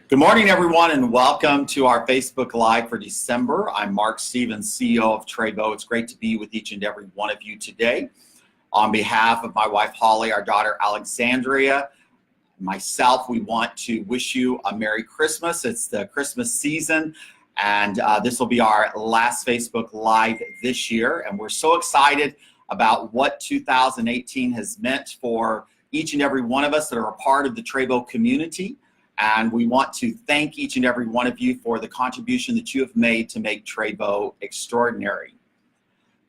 Good morning, everyone, and welcome to our Facebook Live for December. I'm Mark Stevens, CEO of Trévo. It's great to be with each and every one of you today. On behalf of my wife, Holly, our daughter, Alexandria, myself, we want to wish you a Merry Christmas. It's the Christmas season, and this will be our last Facebook Live this year. And we're so excited about what 2018 has meant for each and every one of us that are a part of the Trévo community. And we want to thank each and every one of you for the contribution that you have made to make Trévo extraordinary.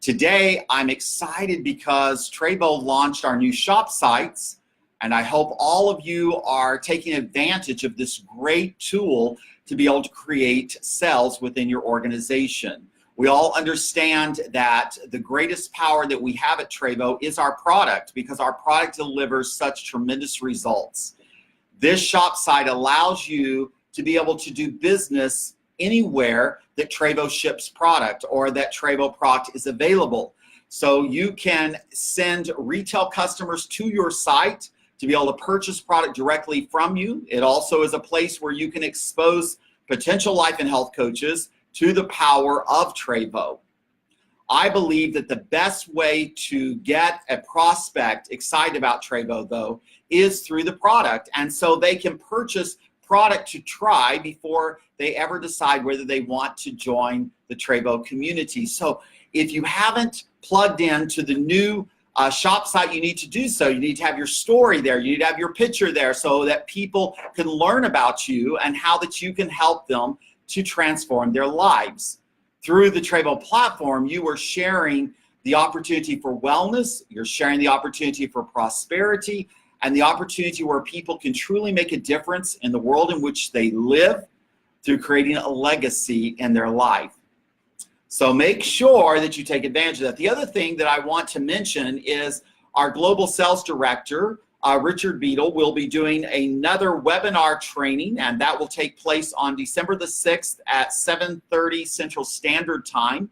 Today, I'm excited because Trévo launched our new shop sites, and I hope all of you are taking advantage of this great tool to be able to create sales within your organization. We all understand that the greatest power that we have at Trévo is our product, because our product delivers such tremendous results. This shop site allows you to be able to do business anywhere that Trévo ships product or that Trévo product is available. So you can send retail customers to your site to be able to purchase product directly from you. It also is a place where you can expose potential life and health coaches to the power of Trévo. I believe that the best way to get a prospect excited about Trévo, though, is through the product. And so they can purchase product to try before they ever decide whether they want to join the Trévo community. So if you haven't plugged into the new shop site, you need to do so. You need to have your story there. You need to have your picture there so that people can learn about you and how that you can help them to transform their lives. Through the Trévo platform, you are sharing the opportunity for wellness, you're sharing the opportunity for prosperity, and the opportunity where people can truly make a difference in the world in which they live through creating a legacy in their life. So make sure that you take advantage of that. The other thing that I want to mention is our Global Sales Director, Richard Beadle, will be doing another webinar training, and that will take place on December the 6th at 7:30 Central Standard Time.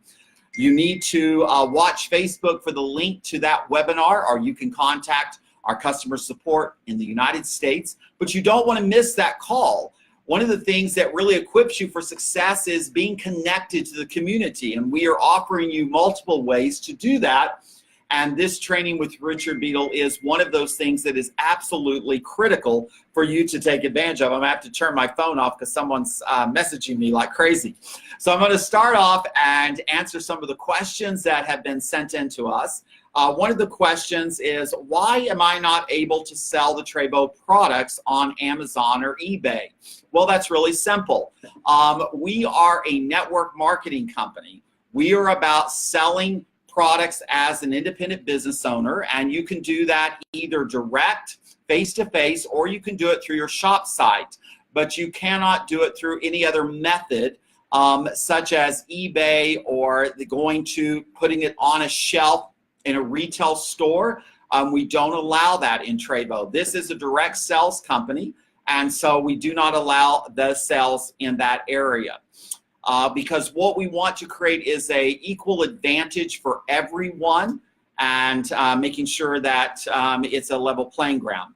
You need to watch Facebook for the link to that webinar, or you can contact our customer support in the United States, but you don't want to miss that call. One of the things that really equips you for success is being connected to the community, and we are offering you multiple ways to do that. And this training with Richard Beadle is one of those things that is absolutely critical for you to take advantage of. I'm gonna have to turn my phone off because someone's messaging me like crazy. So I'm gonna start off and answer some of the questions that have been sent in to us. One of the questions is, why am I not able to sell the Trévo products on Amazon or eBay? Well, that's really simple. We are a network marketing company. We are about selling products as an independent business owner, and you can do that either direct, face-to-face, or you can do it through your shop site, but you cannot do it through any other method such as eBay or putting it on a shelf in a retail store. We don't allow that in Trévo. This is a direct sales company, and so we do not allow the sales in that area. Because what we want to create is a equal advantage for everyone, and making sure that it's a level playing ground.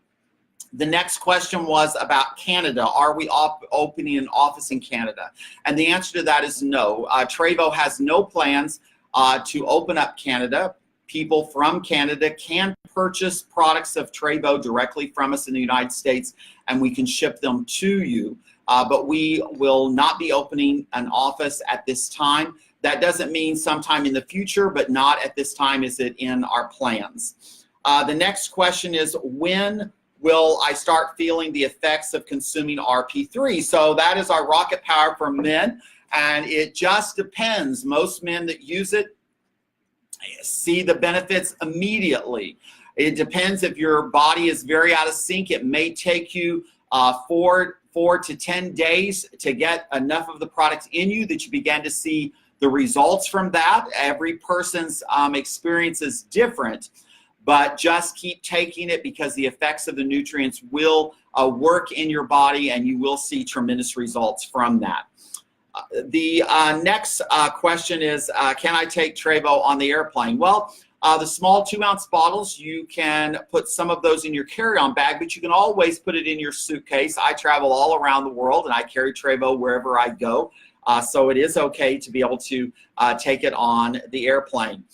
The next question was about Canada. Are we opening an office in Canada? And the answer to that is no. Trévo has no plans to open up Canada. People from Canada can purchase products of Trévo directly from us in the United States, and we can ship them to you. But we will not be opening an office at this time. That doesn't mean sometime in the future, but not at this time is it in our plans. The next question is, when will I start feeling the effects of consuming RP3? So that is our rocket power for men, and it just depends. Most men that use it see the benefits immediately. It depends if your body is very out of sync. It may take you 4 to 10 days to get enough of the product in you that you begin to see the results from that. Every person's experience is different, but just keep taking it because the effects of the nutrients will work in your body, and you will see tremendous results from that. The next question is, can I take Trévo on the airplane? Well, The small 2-ounce bottles, you can put some of those in your carry-on bag, but you can always put it in your suitcase. I travel all around the world, and I carry Trévo wherever I go. So it is okay to be able to take it on the airplane.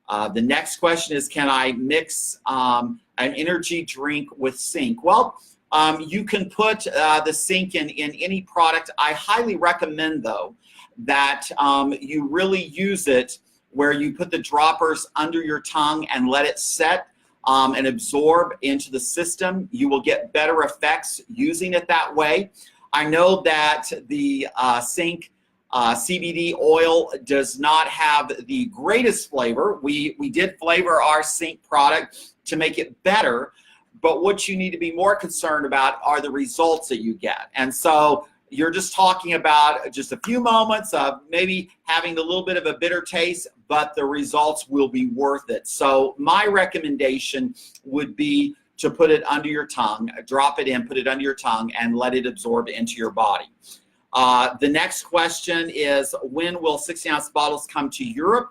The next question is, can I mix an energy drink with zinc? Well, you can put the zinc in any product. I highly recommend, though, that you really use it where you put the droppers under your tongue and let it set and absorb into the system. You will get better effects using it that way. I know that the zinc CBD oil does not have the greatest flavor. We did flavor our zinc product to make it better, but what you need to be more concerned about are the results that you get. And so you're just talking about just a few moments of maybe having a little bit of a bitter taste, but the results will be worth it. So my recommendation would be to put it under your tongue, drop it in, put it under your tongue, and let it absorb into your body. The next question is, when will 60-ounce bottles come to Europe?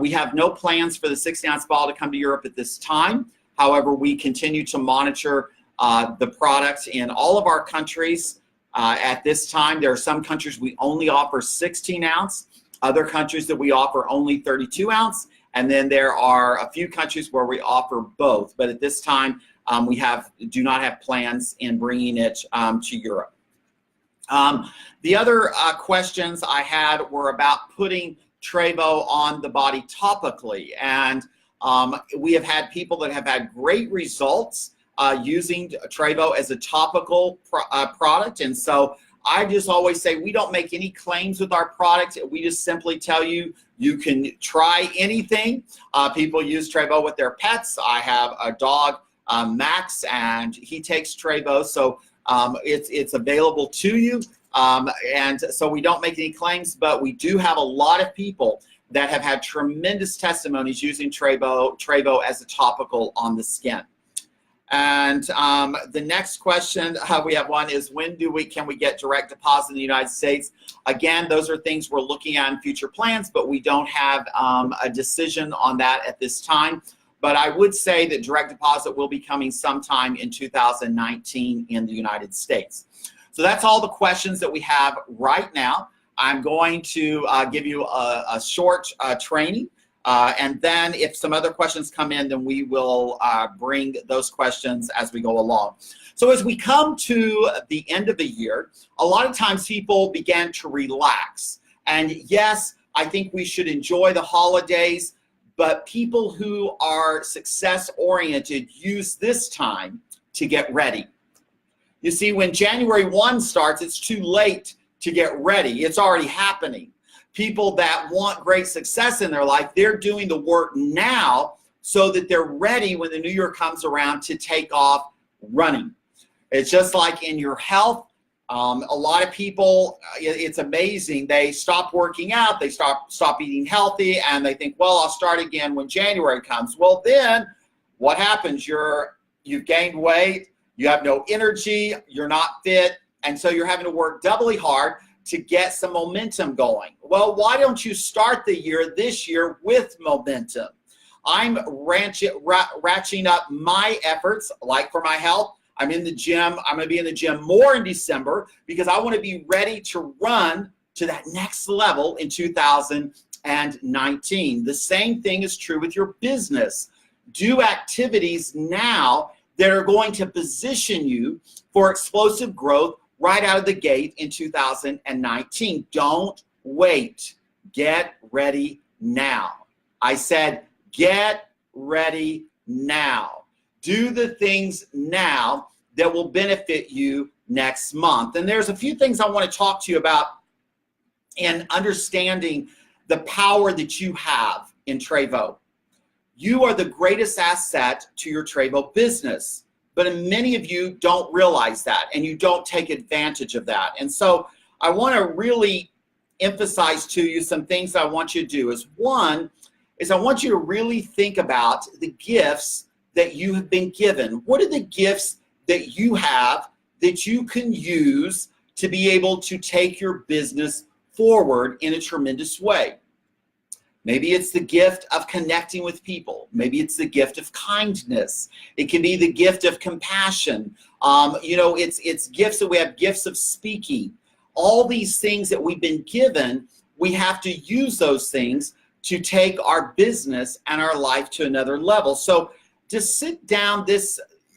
We have no plans for the 60-ounce bottle to come to Europe at this time. However, we continue to monitor the product in all of our countries. At this time, there are some countries we only offer 16-ounce, other countries that we offer only 32-ounce, and then there are a few countries where we offer both. But at this time, we do not have plans in bringing it to Europe. The other questions I had were about putting Trévo on the body topically, and we have had people that have had great results using Trévo as a topical product. And so I just always say we don't make any claims with our product. We just simply tell you, you can try anything. People use Trévo with their pets. I have a dog, Max, and he takes Trévo, so it's available to you. And so we don't make any claims, but we do have a lot of people that have had tremendous testimonies using Trévo as a topical on the skin. And the next question we have one is, when can we get direct deposit in the United States? Again, those are things we're looking at in future plans, but we don't have a decision on that at this time. But I would say that direct deposit will be coming sometime in 2019 in the United States. So that's all the questions that we have right now. I'm going to give you a short training. And then if some other questions come in, then we will bring those questions as we go along. So as we come to the end of the year, a lot of times people begin to relax. And yes, I think we should enjoy the holidays, but people who are success-oriented use this time to get ready. You see, when January 1 starts, it's too late to get ready. It's already happening. People that want great success in their life, they're doing the work now so that they're ready when the new year comes around to take off running. It's just like in your health. A lot of people, it's amazing. They stop working out, they stop eating healthy, and they think, well, I'll start again when January comes. Well, then what happens? You've gained weight, you have no energy, you're not fit, and so you're having to work doubly hard to get some momentum going. Well, why don't you start the year this year with momentum? I'm ratcheting up my efforts, like for my health. I'm in the gym. I'm going to be in the gym more in December because I want to be ready to run to that next level in 2019. The same thing is true with your business. Do activities now that are going to position you for explosive growth right out of the gate in 2019. Don't wait. Get ready now. I said, get ready now. Do the things now that will benefit you next month. And there's a few things I want to talk to you about in understanding the power that you have in Trévo. You are the greatest asset to your Trévo business, but many of you don't realize that and you don't take advantage of that. And so I want to really emphasize to you some things I want you to do. One is I want you to really think about the gifts that you have been given. What are the gifts that you have that you can use to be able to take your business forward in a tremendous way? Maybe it's the gift of connecting with people. Maybe it's the gift of kindness. It can be the gift of compassion. It's gifts that we have, gifts of speaking. All these things that we've been given, we have to use those things to take our business and our life to another level. So just sit down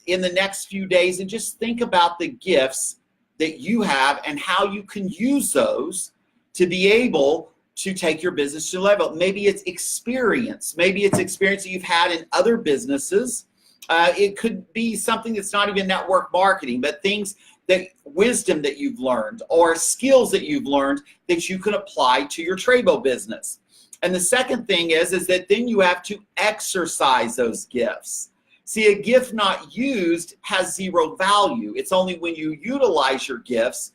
in the next few days and just think about the gifts that you have and how you can use those to be able to take your business to a level. Maybe it's experience. Maybe it's experience that you've had in other businesses. It could be something that's not even network marketing, but wisdom that you've learned or skills that you've learned that you can apply to your Trévo business. And the second thing is that then you have to exercise those gifts. See, a gift not used has zero value. It's only when you utilize your gifts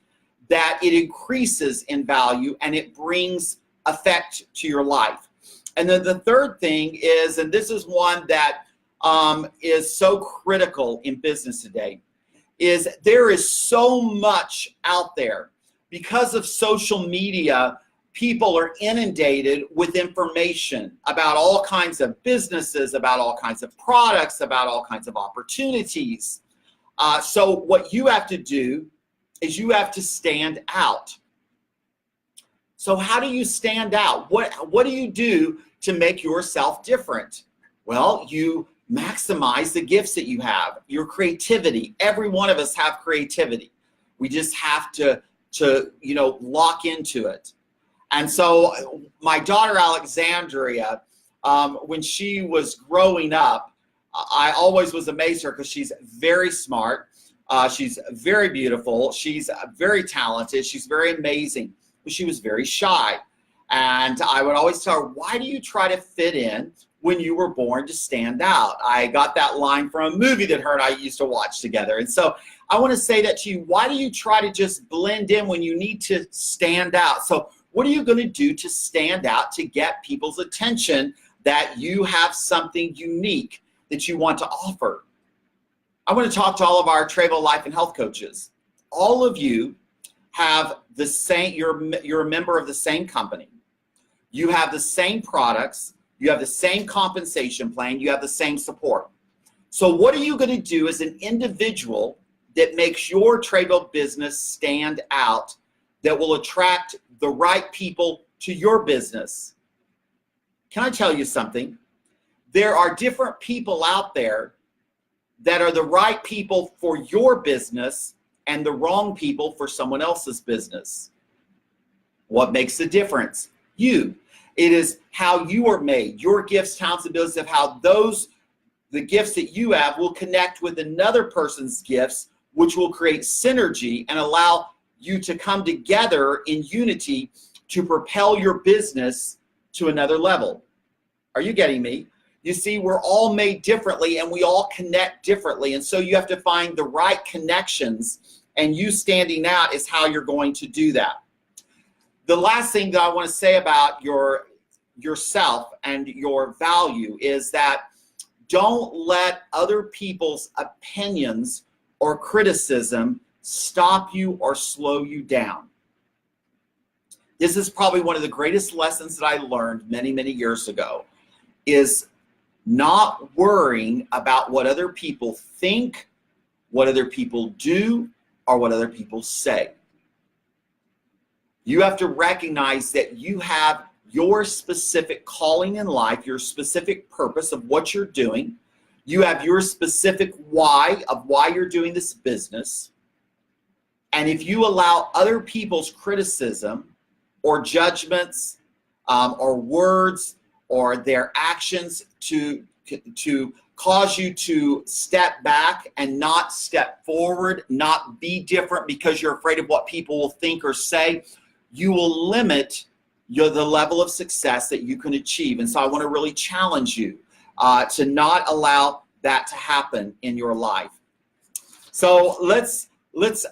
that it increases in value and it brings effect to your life. And then the third thing is, and this is one that is so critical in business today, is there is so much out there. Because of social media, people are inundated with information about all kinds of businesses, about all kinds of products, about all kinds of opportunities. So what you have to do is you have to stand out. So how do you stand out? What do you do to make yourself different? Well, you maximize the gifts that you have, your creativity. Every one of us have creativity. We just have to lock into it. And so my daughter Alexandria, when she was growing up, I always was amazed at her because she's very smart. She's very beautiful. She's very talented. She's very amazing. But she was very shy. And I would always tell her, why do you try to fit in when you were born to stand out? I got that line from a movie that her and I used to watch together. And so I want to say that to you. Why do you try to just blend in when you need to stand out? So what are you going to do to stand out, to get people's attention that you have something unique that you want to offer? I want to talk to all of our Trévo life and health coaches. All of you have the same, you're a member of the same company. You have the same products, you have the same compensation plan, you have the same support. So what are you going to do as an individual that makes your Trévo business stand out, that will attract the right people to your business? Can I tell you something? There are different people out there that are the right people for your business and the wrong people for someone else's business. What makes the difference? You. It is how you are made, your gifts, talents, and abilities, of how the gifts that you have will connect with another person's gifts, which will create synergy and allow you to come together in unity to propel your business to another level. Are you getting me? You see, we're all made differently and we all connect differently. And so you have to find the right connections, and you standing out is how you're going to do that. The last thing that I want to say about yourself and your value is that don't let other people's opinions or criticism stop you or slow you down. This is probably one of the greatest lessons that I learned many, many years ago, is not worrying about what other people think, what other people do, or what other people say. You have to recognize that you have your specific calling in life, your specific purpose of what you're doing. You have your specific why of why you're doing this business. And if you allow other people's criticism or judgments or words or their actions to cause you to step back and not step forward, not be different because you're afraid of what people will think or say, you will limit the level of success that you can achieve. And so I want to really challenge you to not allow that to happen in your life. So let's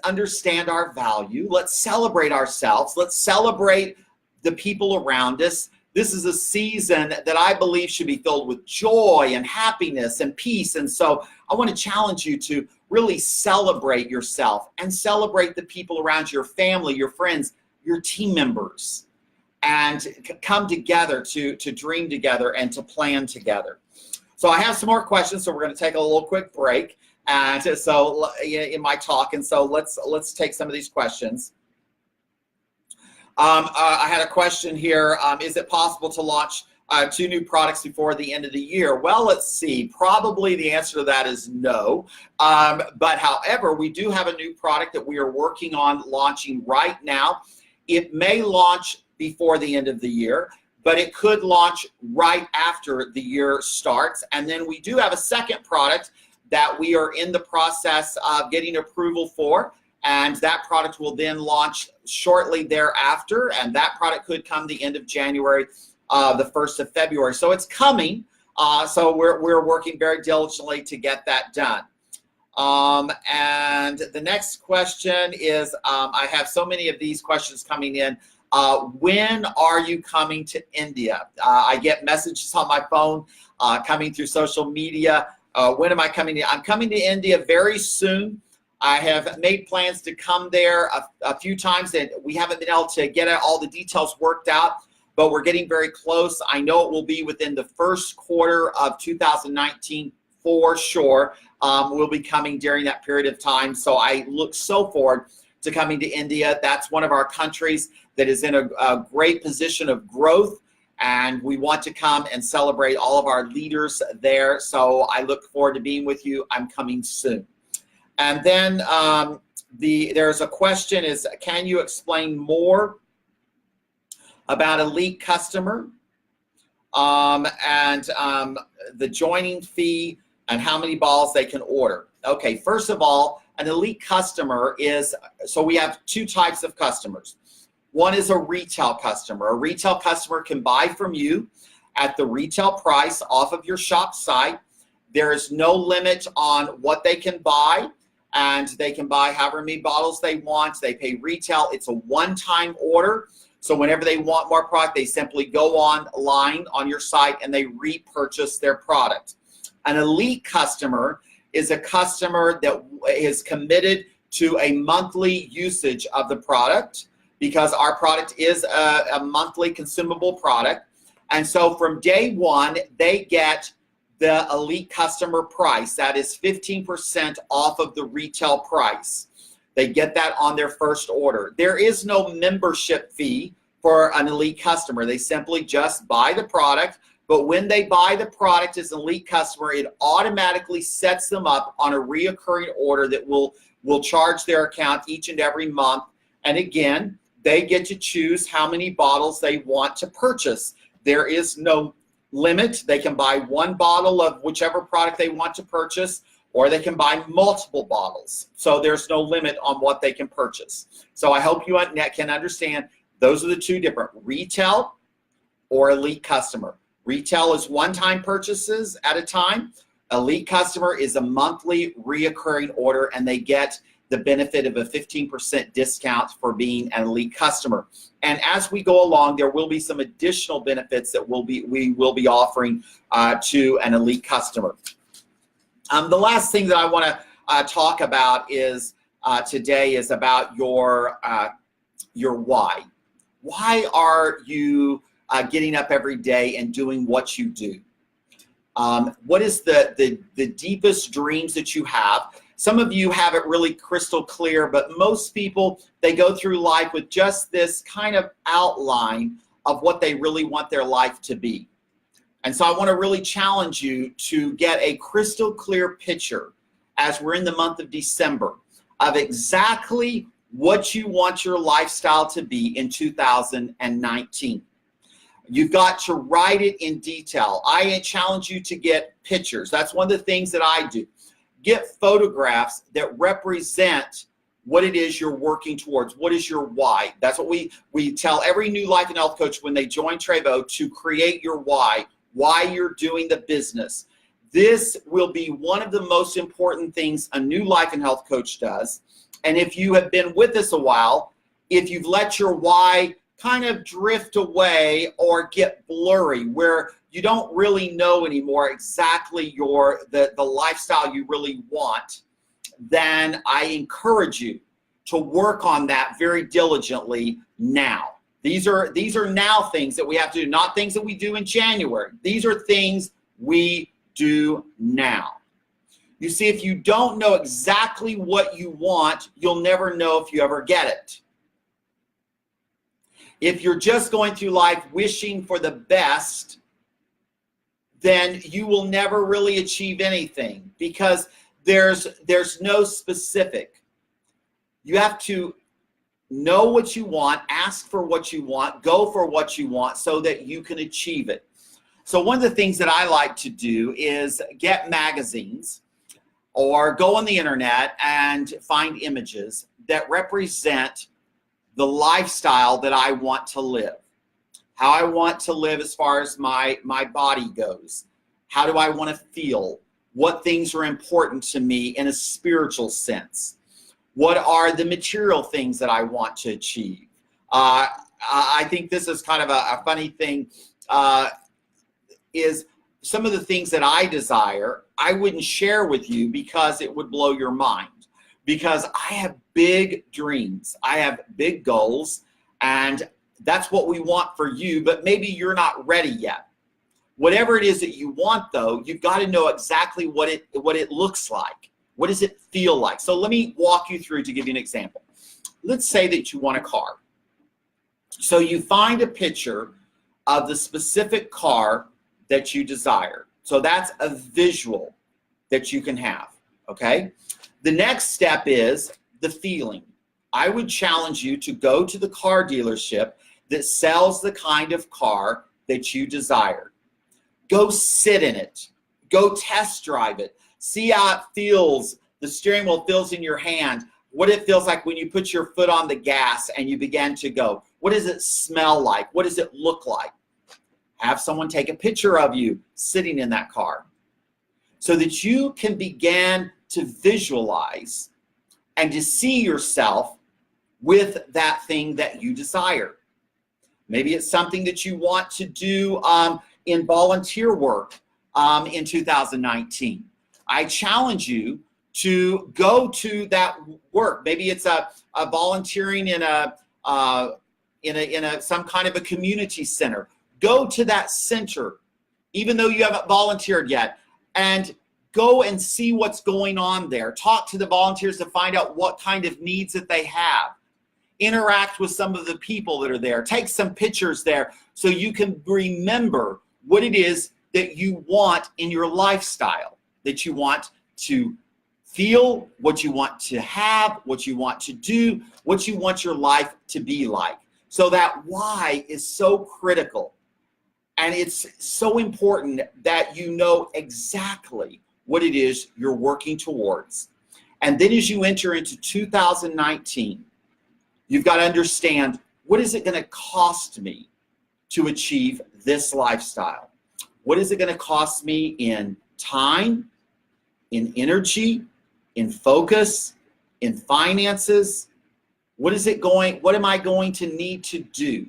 understand our value. Let's celebrate ourselves. Let's celebrate the people around us. This is a season that I believe should be filled with joy and happiness and peace. And so I want to challenge you to really celebrate yourself and celebrate the people around you, your family, your friends, your team members. and come together to dream together and to plan together. So I have some more questions, so we're going to take a little quick break and so in my talk, and so let's take some of these questions. I had a question here. Is it possible to launch 2 new products before the end of the year? Well, let's see. Probably the answer to that is no. But however, we do have a new product that we are working on launching right now. It may launch before the end of the year, but it could launch right after the year starts. And then we do have a second product that we are in the process of getting approval for, and that product will then launch shortly thereafter, and that product could come the end of January, the 1st of February. So it's coming, so we're working very diligently to get that done. And the next question is, I have so many of these questions coming in. When are you coming to India? I get messages on my phone coming through social media. When am I coming to? I'm coming to India very soon. I have made plans to come there a few times, and we haven't been able to get all the details worked out, but we're getting very close. I know it will be within the first quarter of 2019 for sure. We'll be coming during that period of time, so I look so forward to coming to India. That's one of our countries that is in a great position of growth, and we want to come and celebrate all of our leaders there. So I look forward to being with you. I'm coming soon. And then there's a question is, can you explain more about Elite Customer and the joining fee and how many balls they can order? Okay, first of all, an Elite Customer is, so we have 2 types of customers. One is a retail customer. A retail customer can buy from you at the retail price off of your shop site. There is no limit on what they can buy, and they can buy however many bottles they want. They pay retail. It's a one-time order. So whenever they want more product, they simply go online on your site and they repurchase their product. An Elite Customer is a customer that is committed to a monthly usage of the product, because our product is a monthly consumable product. And so from day one, they get the Elite Customer price. That is 15% off of the retail price. They get that on their first order. There is no membership fee for an Elite Customer. They simply just buy the product, but when they buy the product as an Elite Customer, it automatically sets them up on a reoccurring order that will charge their account each and every month. And again, they get to choose how many bottles they want to purchase. There is no limit. They can buy 1 bottle of whichever product they want to purchase, or they can buy multiple bottles. So there's no limit on what they can purchase. So I hope you can understand those are the 2 different, retail or Elite Customer. Retail is one-time purchases at a time. Elite Customer is a monthly reoccurring order, and they get the benefit of a 15% discount for being an Elite Customer. And as we go along, there will be some additional benefits that we will be offering to an Elite Customer. The last thing that I want to talk about is today is about your why. Why are you getting up every day and doing what you do? What is the deepest dreams that you have? Some of you have it really crystal clear, but most people, they go through life with just this kind of outline of what they really want their life to be. And so I want to really challenge you to get a crystal clear picture as we're in the month of December of exactly what you want your lifestyle to be in 2019. You've got to write it in detail. I challenge you to get pictures. That's one of the things that I do. Get photographs that represent what it is you're working towards. What is your why? That's what we tell every new life and health coach when they join Trévo, to create your why you're doing the business. This will be one of the most important things a new life and health coach does. And if you have been with us a while, if you've let your why kind of drift away or get blurry, where you don't really know anymore exactly the lifestyle you really want, then I encourage you to work on that very diligently now. These are now things that we have to do, not things that we do in January. These are things we do now. You see, if you don't know exactly what you want, you'll never know if you ever get it. If you're just going through life wishing for the best, then you will never really achieve anything, because there's no specific. You have to know what you want, ask for what you want, go for what you want so that you can achieve it. So one of the things that I like to do is get magazines or go on the internet and find images that represent the lifestyle that I want to live. How I want to live as far as my body goes. How do I want to feel? What things are important to me in a spiritual sense? What are the material things that I want to achieve? I think this is kind of a funny thing, is some of the things that I desire, I wouldn't share with you because it would blow your mind. Because I have big dreams, I have big goals, and that's what we want for you, but maybe you're not ready yet. Whatever it is that you want, though, you've got to know exactly what it looks like. What does it feel like? So let me walk you through to give you an example. Let's say that you want a car. So you find a picture of the specific car that you desire. So that's a visual that you can have, okay? The next step is the feeling. I would challenge you to go to the car dealership that sells the kind of car that you desire. Go sit in it. Go test drive it. See how it feels. The steering wheel feels in your hand. What it feels like when you put your foot on the gas and you begin to go. What does it smell like? What does it look like? Have someone take a picture of you sitting in that car so that you can begin to visualize and to see yourself with that thing that you desire. Maybe it's something that you want to do in volunteer work in 2019. I challenge you to go to that work. Maybe it's a volunteering in some kind of a community center. Go to that center, even though you haven't volunteered yet, and go and see what's going on there. Talk to the volunteers to find out what kind of needs that they have. Interact with some of the people that are there. Take some pictures there so you can remember what it is that you want in your lifestyle, that you want to feel, what you want to have, what you want to do, what you want your life to be like. So that why is so critical. And it's so important that you know exactly what it is you're working towards. And then as you enter into 2019, you've got to understand, what is it going to cost me to achieve this lifestyle? What is it going to cost me in time, in energy, in focus, in finances? What am I going to need to do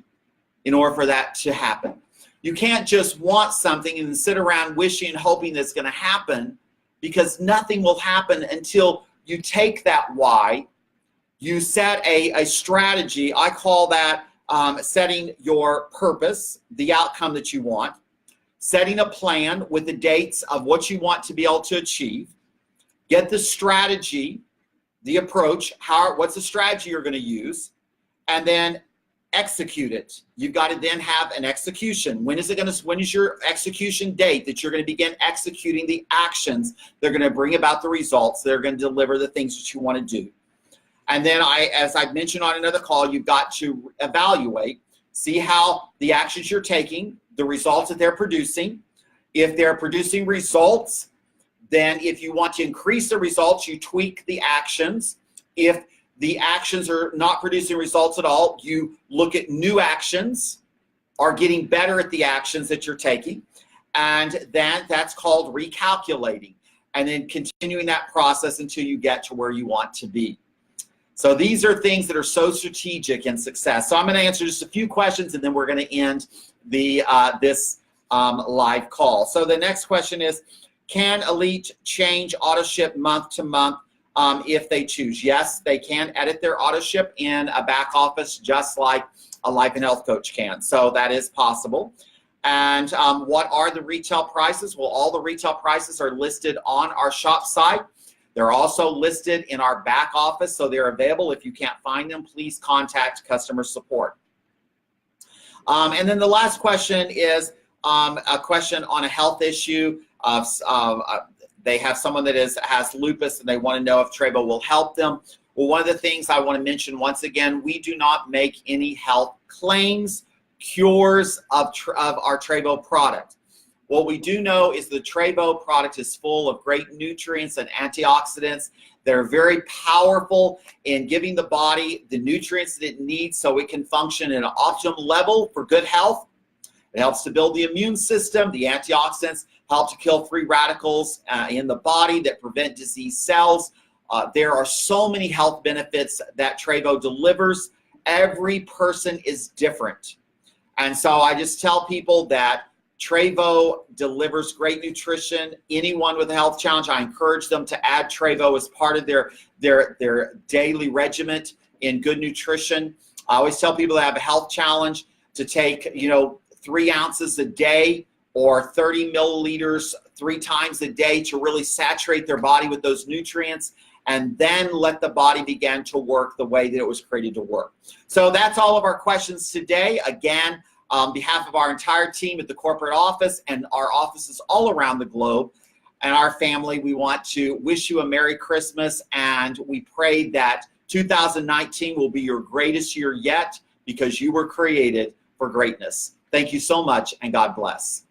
in order for that to happen? You can't just want something and then sit around wishing and hoping that's going to happen, because nothing will happen until you take that why, you set a strategy. I call that setting your purpose, the outcome that you want, setting a plan with the dates of what you want to be able to achieve, get the strategy, the approach, what's the strategy you're going to use, and then execute it. You've got to then have an execution. When is your execution date that you're going to begin executing the actions that are going to bring about the results that are going to deliver the things that you want to do? And then as I've mentioned on another call, you've got to evaluate, see how the actions you're taking, the results that they're producing. If they're producing results, then if you want to increase the results, you tweak the actions. If the actions are not producing results at all, you look at new actions, are getting better at the actions that you're taking, and then that's called recalculating, and then continuing that process until you get to where you want to be. So these are things that are so strategic in success. So I'm going to answer just a few questions, and then we're going to end this live call. So the next question is, can Elite change auto ship month to month if they choose. Yes, they can edit their auto ship in a back office just like a life and health coach can. So that is possible. And what are the retail prices? Well, all the retail prices are listed on our shop site. They're also listed in our back office, so they're available. If you can't find them, please contact customer support. And then the last question is a question on a health issue. They have someone that has lupus and they want to know if Trévo will help them. Well, one of the things I want to mention once again, we do not make any health claims, cures of our Trévo product. What we do know is the Trévo product is full of great nutrients and antioxidants that are very powerful in giving the body the nutrients that it needs so it can function at an optimum level for good health. It helps to build the immune system. The antioxidants help to kill free radicals in the body that prevent disease cells. There are so many health benefits that Trévo delivers. Every person is different. And so I just tell people that Trévo delivers great nutrition. Anyone with a health challenge, I encourage them to add Trévo as part of their daily regimen in good nutrition. I always tell people that have a health challenge to take, 3 ounces a day or 30 milliliters 3 times a day to really saturate their body with those nutrients, and then let the body begin to work the way that it was created to work. So that's all of our questions today. Again, on behalf of our entire team at the corporate office and our offices all around the globe and our family, we want to wish you a Merry Christmas, and we pray that 2019 will be your greatest year yet because you were created for greatness. Thank you so much, and God bless.